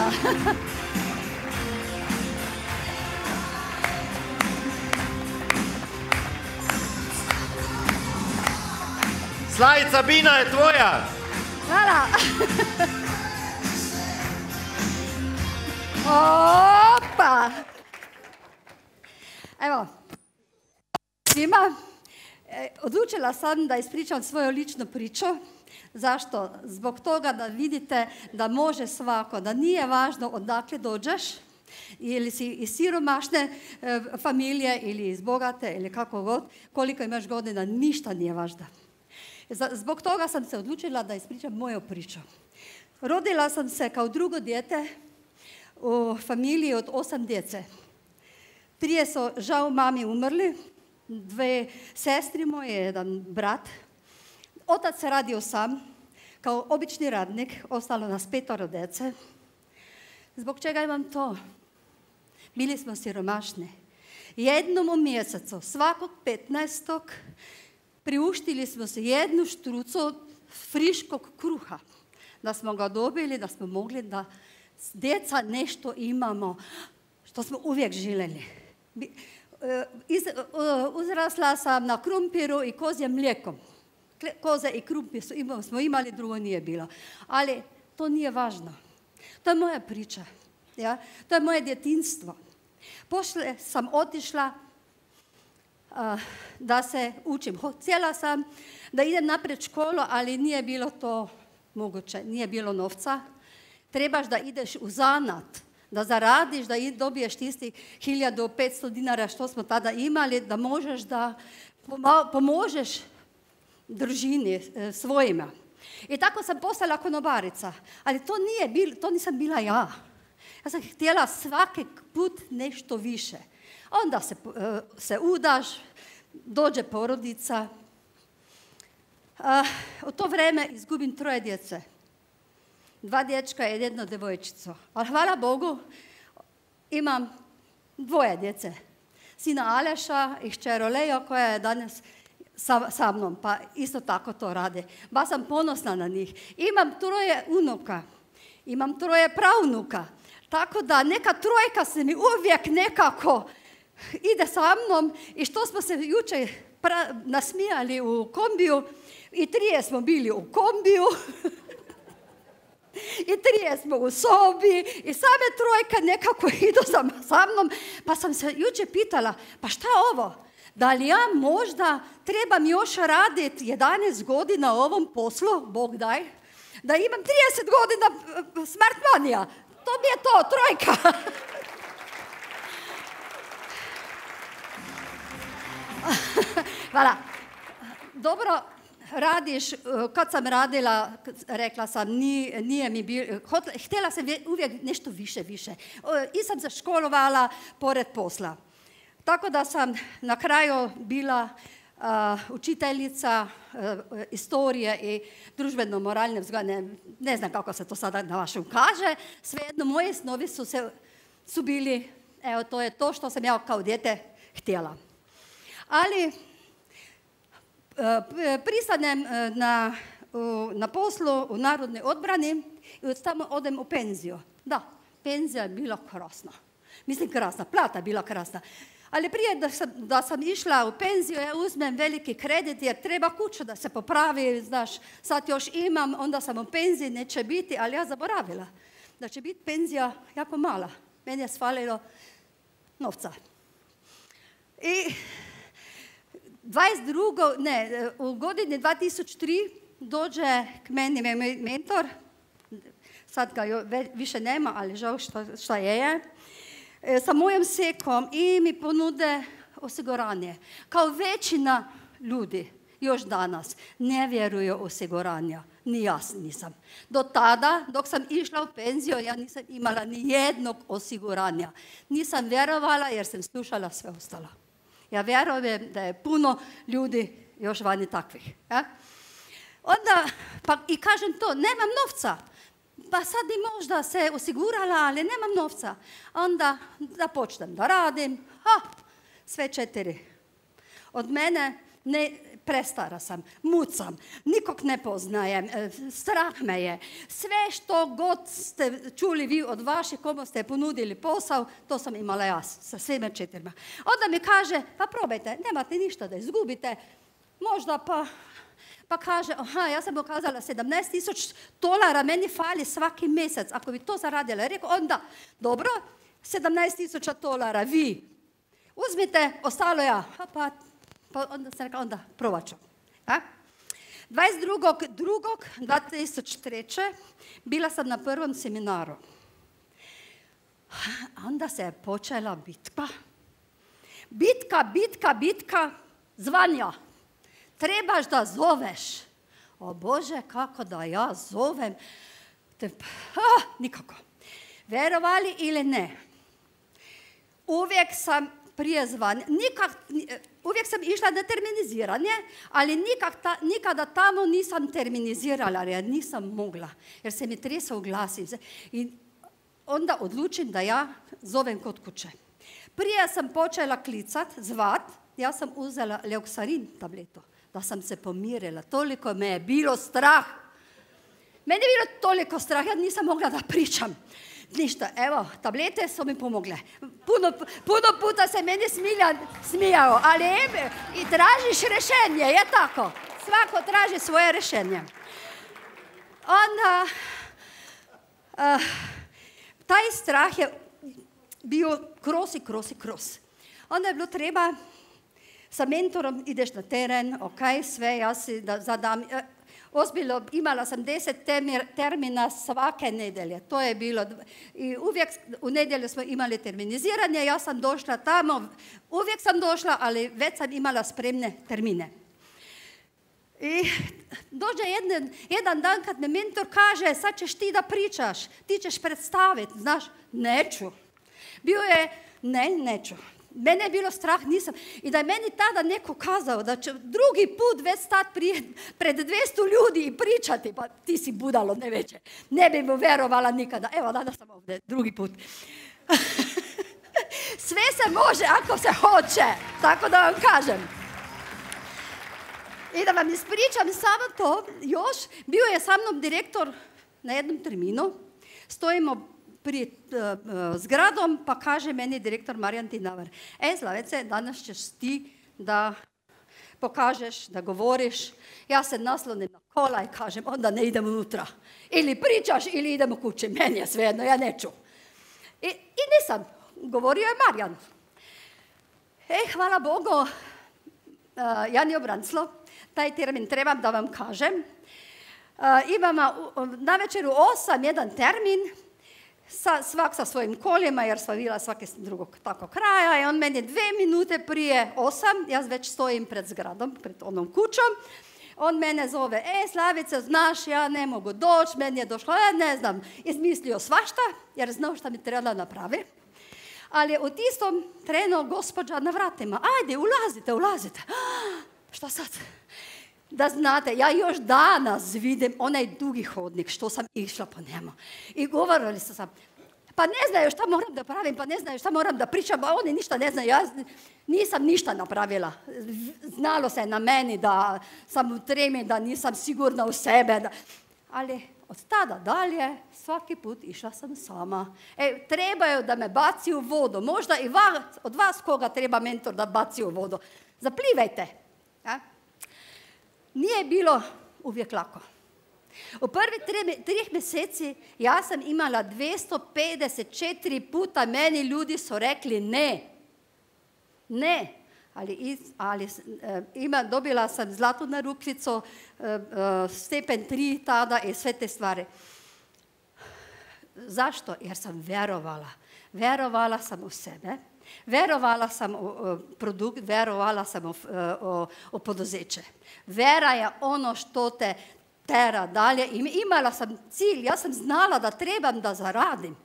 Hvala. Slavica, bina je tvoja. Hvala. Opa. Evo, svima, odlučila sam da ispričam svoju ličnu priču. Zašto? Zbog toga da vidite da može svako, da nije važno odakle dođeš, ili si iz siromašne familije ili iz bogate ili kako god, koliko imaš godina, ništa nije važno. Zbog toga sam se odlučila da ispričam moju priču. Rodila sam se kao drugo dijete u familiji od 8 djece. 3 su žao mami umrli, 2 sestri moje, jedan brat. Otac se radio sam, kao obični radnik, ostalo nas 5 djece. Zbog čega imam to? Bili smo siromašni. Jednom u mjesecu, svakog 15. priuštili smo se jednu štrucu friškog kruha. Da smo ga dobili, da smo mogli da s djeca nešto imamo, što smo uvijek željeli. Uzrasla sam na krumpiru i kozjem mlijekom. Koze i krumpir smo imali, drugo nije bilo. Ali to nije važno. To je moja priča. Ja? To je moje djetinjstvo. Poslije sam otišla da se učim. Htjela sam da idem naprijed školu, ali nije bilo to moguće. Nije bilo novca. Trebaš da ideš u zanat, da zaradiš, da dobiješ tisti 1500 dinara što smo tada imali, da možeš da pomožeš družini svojima. I tako sam postala konobarica. Ali to nisam bila ja. Ja sam htjela svaki put nešto više. Onda se udaš, dođe porodica. U to vrijeme izgubim 3 djece. 2 dječka i 1 djevojčicu. Ali hvala Bogu, imam 2 djece. Sina Aleša i kćer Olejo koja je danas sa mnom, pa isto tako to rade. Ba sam ponosna na njih. Imam 3 unuka, imam 3 pravunuka. Tako da neka trojka se mi uvijek nekako ide sa mnom i što smo se jučer nasmijali u kombiju i 3 smo bili u kombiju i 3 smo u sobi i same trojka nekako idu sa mnom. Pa sam se jučer pitala, pa šta je ovo? Da li ja možda trebam još raditi 11 godina u ovom poslu, Bog daj, da imam 30 godina smartmanija. To mi je to, trojka. Hvala. Dobro radiš, kad sam radila, rekla sam, nije mi bilo, htjela sam uvijek nešto više. I sam se školovala pored posla. Tako da sam na kraju bila učiteljica istorije i družbeno-moralne vzgoje, ne znam kako se to sada na vašem kaže, svejedno moji snovi su bili, evo to je to što sam ja kao dijete htjela. Ali pristanem na poslu u Narodnoj odbrani i tamo odem u penziju. Da, penzija je bila krasna. Mislim krasna, plata je bila krasna. Ali prije da sam išla u penziju, ja uzmem veliki kredit jer treba kuću da se popravi, znaš, sad još imam, onda sam u penziji, neće biti, ali ja zaboravila da će biti penzija jako mala. Meni je svalilo novca. I u godini 2003 dođe k meni mentor, sad ga više nema, ali žao šta je, sa mojom sekom i mi ponude osiguranje. Kao većina ljudi još danas ne vjeruju u osiguranja. Ni ja nisam. Do tada, dok sam išla u penziju, ja nisam imala ni jednog osiguranja. Nisam vjerovala jer sam slušala sve ostalo. Ja vjerujem da je puno ljudi još vani takvih. Ja? Onda, pa i kažem to, nemam novca. Pa sad bi možda se osigurala, ali nemam novca. Onda da počnem da radim. Sve 4. Od mene prestara sam, mucam, nikog ne poznajem, strah me je. Sve što god ste čuli vi od vaših, komu ste ponudili posao, to sam imala ja sa svima 4. Onda mi kaže, pa probajte, nemate ništa da izgubite, možda pa kaže, ja sam pokazala $17,000 meni fali svaki mjesec, ako bi to zaradila. Rekao, onda, dobro, $17,000 vi uzmite, ostalo ja. Pa onda sam rekla, onda probat ću. 22.2.2003. bila sam na prvom seminaru. Onda se je počela bitka. Bitka, zvanja. Trebaš da zoveš. O Bože, kako da ja zovem? Nikako. Verovali ili ne? Uvijek sam prije zvanja, uvijek sam išla na terminiziranje, ali nikada tamo nisam terminizirala, jer nisam mogla, jer se mi tresao glas. I onda odlučim da ja zovem kod kuće. Prije sam počela klicat, zvat, ja sam uzela leoksarin tabletu, da sam se pomirila. Toliko me je bilo strah. Meni je bilo toliko strah, ja nisam mogla da pričam. Ništa, evo, tablete su mi pomogle. Puno puta se meni smijao, ali i tražiš rješenje, je tako? Svako traži svoje rješenje. Onda, taj strah je bio kroz. Onda je bilo treba, sa mentorom ideš na teren, ok, sve, ja si zadam. Ozbiljno, imala sam 10 termina svake nedelje. To je bilo. I uvijek u nedjelju smo imali terminiziranje. Ja sam došla tamo. Uvijek sam došla, ali već sam imala spremne termine. I dođe jedan dan kad me mentor kaže, sad ćeš ti da pričaš. Ti ćeš predstaviti. Znaš, neću. Bio je, neću. Mene je bilo strah, nisam. I da je meni tada neko kazao da će drugi put već stati pred 200 ljudi i pričati, pa ti si budalo, ne veće. Ne bi mu verovala nikada. Evo, danas sam ovdje, drugi put. Sve se može ako se hoće, tako da vam kažem. I da vam ispričam samo to, još, bio je sa mnom direktor na jednom terminu, stojimo pred zgradom, pa kaže meni direktor Marjan Tinavar, Slavice, danas ćeš ti da pokažeš, da govoriš. Ja se naslonim na kola i kažem, onda ne idem unutra. Ili pričaš, ili idemo kući. Meni je svejedno, ja neću. I nisam. Govorio je Marjan. Hvala Bogu, Jani Obranclo, taj termin trebam da vam kažem. Imamo na večeru 8 jedan termin, svak sa svojim koljima, jer sva bila svake drugog tako kraja, i on meni 2 minute prije 8, ja već stojim pred zgradom, pred onom kućom, on mene zove, Slavice, znaš, ja ne mogu doći, meni je došlo, ja ne znam, izmislio svašta, jer znao šta mi trebala napraviti, ali u istom trenu gospođa na vratima, ajde, ulazite, šta sad? Da znate, ja još danas vidim onaj dugi hodnik što sam išla po njemu. I govorili su sam, pa ne znaju šta moram da pravim, pa ne znaju šta moram da pričam, a oni ništa ne znaju, ja nisam ništa napravila. Znalo se na meni da sam u tremi, da nisam sigurna u sebe. Ali od tada dalje, svaki put išla sam sama. Trebaju da me baci u vodu, možda i od vas koga treba mentor da baci u vodu. Zaplivajte. Nije bilo uvijek lako. U prvi 3 mjeseci ja sam imala 254 puta, meni ljudi su rekli ne. Ali dobila sam zlatnu narukvicu, stepen 3 tada i sve te stvari. Zašto? Jer sam verovala. Verovala sam u sebe. Verovala sam u produkt, verovala sam u poduzeće. Vera je ono što te tera dalje. Imala sam cilj, ja sam znala da trebam da zaradim.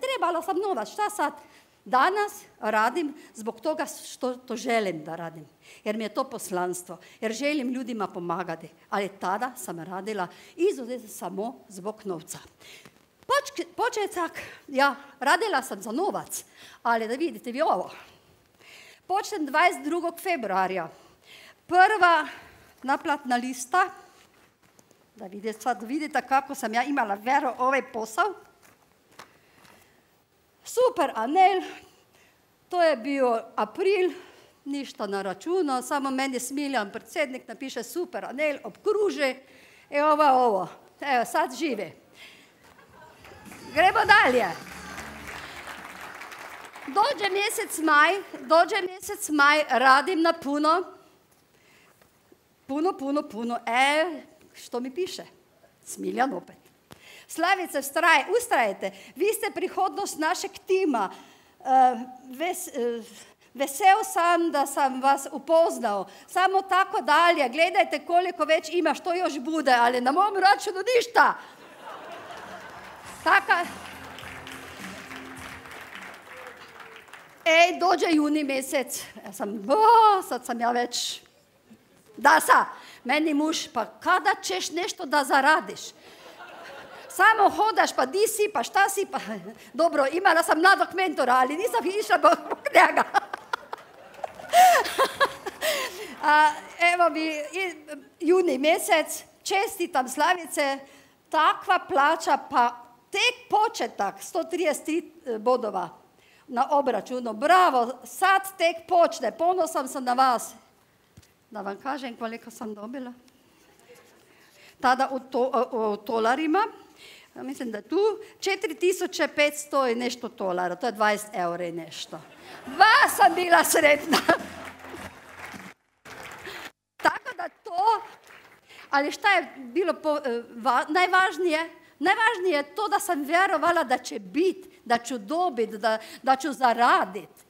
Trebala sam novac, šta sad? Danas radim zbog toga što to želim da radim. Jer mi je to poslanstvo, jer želim ljudima pomagati. Ali tada sam radila izuzetno samo zbog novca. Početak, ja radila sam za novac, ali da vidite vi ovo. Počnem 22. februarja. prva naplatna lista, da vidite kako sam ja imala vero ovaj posao. Super anel, to je bio april, ništa na računu, samo meni Smiljan, predsjednik, napiše super anel, obkruži, ovo. Evo, sad žive. Gremo dalje. Dođe mjesec maj, radim na puno. Puno. Što mi piše? Smiljan opet. Slavice, ustrajete. Vi ste prihodnost našeg tima. Vesel sam da sam vas upoznao. Samo tako dalje. Gledajte koliko već ima, što još bude, ali na mom računu ništa. Dođe juni mjesec. Sad sam ja već... Meni muž, pa kada ćeš nešto da zaradiš? Samo hodaš, pa di si, pa šta si, pa... Dobro, imala sam nadok mentora, ali nisam išla zbog njega. Evo mi, juni mjesec, čestitam Slavice, takva plaća, pa tek početak, 133 bodova na obračunu. Bravo, sad tek počne, ponosan sam na vas. Da vam kažem koliko sam dobila. Tada u tolarima, mislim da je tu 4500 i nešto tolara, to je 20 eura i nešto. Sam bila sretna. Tako da to, ali šta je bilo najvažnije? Najvažnije je to da sam vjerovala da će biti, da ću dobiti, da ću zaraditi.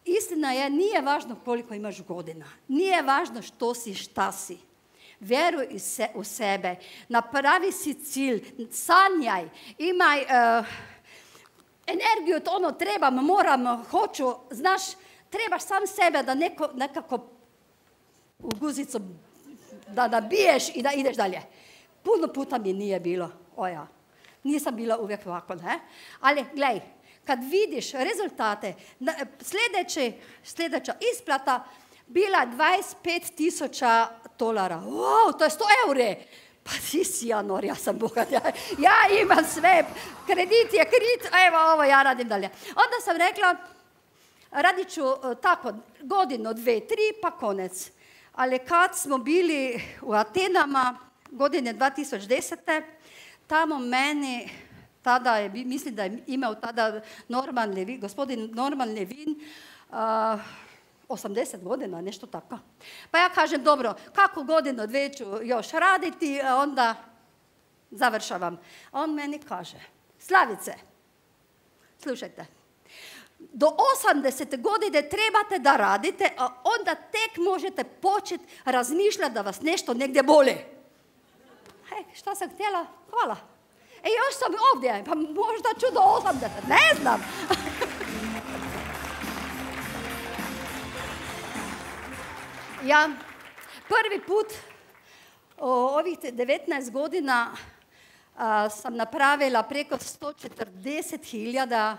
Istina je, nije važno koliko imaš godina. Nije važno što si, šta si. Vjeruj u sebe. Napravi si cilj. Sanjaj. Imaj energiju. Trebam, moram, hoću. Znaš, trebaš sam sebe da nekako u guzicu da nabiješ i da ideš dalje. Puno puta mi nije bilo. Nisam bila uvijek ovako, ne? Ali, gledaj, kad vidiš rezultate, sljedeća isplata bila 25.000 dolara. Wow, to je 100 eure. Pa ti si Janor, ja sam bogat. Ja imam sve. Kredit je kredit. Evo ovo, ja radim dalje. Onda sam rekla, radit ću tako godinu, 2, 3, pa konec. Ali kad smo bili u Atenama, godine 2010. Tamo meni... Tada je, mislim da je imao tada gospodin Norman Levin, 80 godina, nešto tako. Pa ja kažem, dobro, kako godinu, 2 ću još raditi, onda završavam. On meni kaže, Slavice, slušajte, do 80 godine trebate da radite, a onda tek možete početi razmišljati da vas nešto negdje boli. Šta sam htjela? Hvala. Još sam ovdje, pa možda ću do 80, ne znam. Ja prvi put ovih 19 godina sam napravila preko 140.000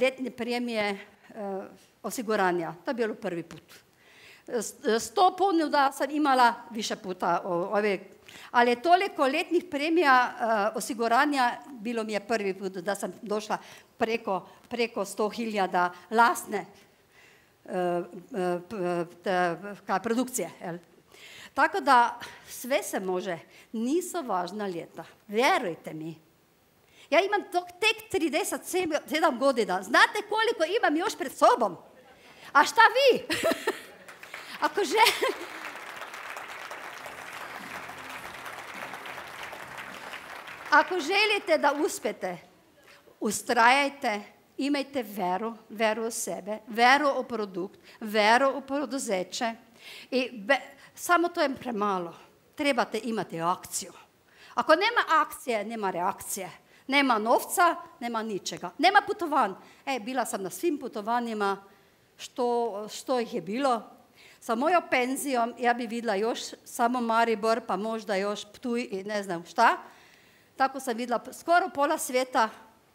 ljetne premije osiguranja. To je bilo prvi put. 100 ponuda sam imala više puta ali toliko letnih premija osiguranja bilo mi je prvi put da sam došla preko 100.000 lastne produkcije. Tako da sve se može, nisu važna ljeta. Vjerujte mi. Ja imam tek 37 godina. Znate koliko imam još pred sobom? A šta vi? Ako želite da uspete, ustrajajte, imajte veru u sebe, veru u produkt, veru u poduzeće. Samo to je premalo. Trebate imati akciju. Ako nema akcije, nema reakcije. Nema novca, nema ničega. Nema putovanj. Bila sam na svim putovanjima što ih je bilo. Sa mojom penzijom ja bi vidjela još samo Maribor, pa možda još Ptuj i ne znam šta. Tako sam vidjela skoro pola svijeta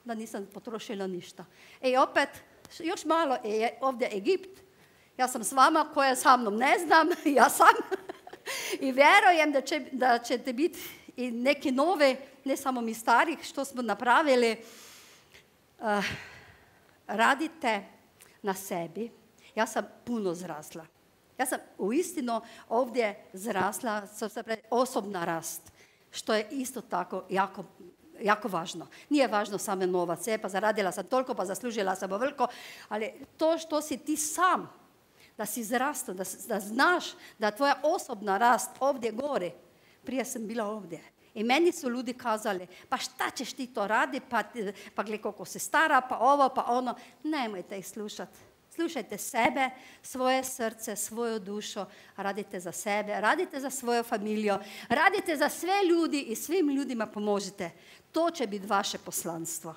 da nisam potrošila ništa. Opet, još malo je ovdje Egipt Ja sam s vama, koja sa mnom ne znam, ja sam. I vjerujem da ćete biti i neki nove, ne samo mi starih, što smo napravili. Radite na sebi. Ja sam puno zrasla. Ja sam uistinu ovdje zrasla, osobna rast, što je isto tako jako važno. Nije važno samo novac, pa zaradila sam toliko, pa zaslužila sam ovoliko, ali to što si ti sam, da si zrastao, da znaš da tvoja osobna rast ovdje gore. Prije sam bila ovdje. I meni su ljudi kazali, pa šta ćeš ti to radi, pa gledaj koliko se stara, pa ovo, pa ono. Nemojte ih slušati. Slušajte sebe, svoje srce, svoju dušu, radite za sebe, radite za svoju familiju, radite za sve ljudi i svim ljudima pomožite. To će biti vaše poslanstvo.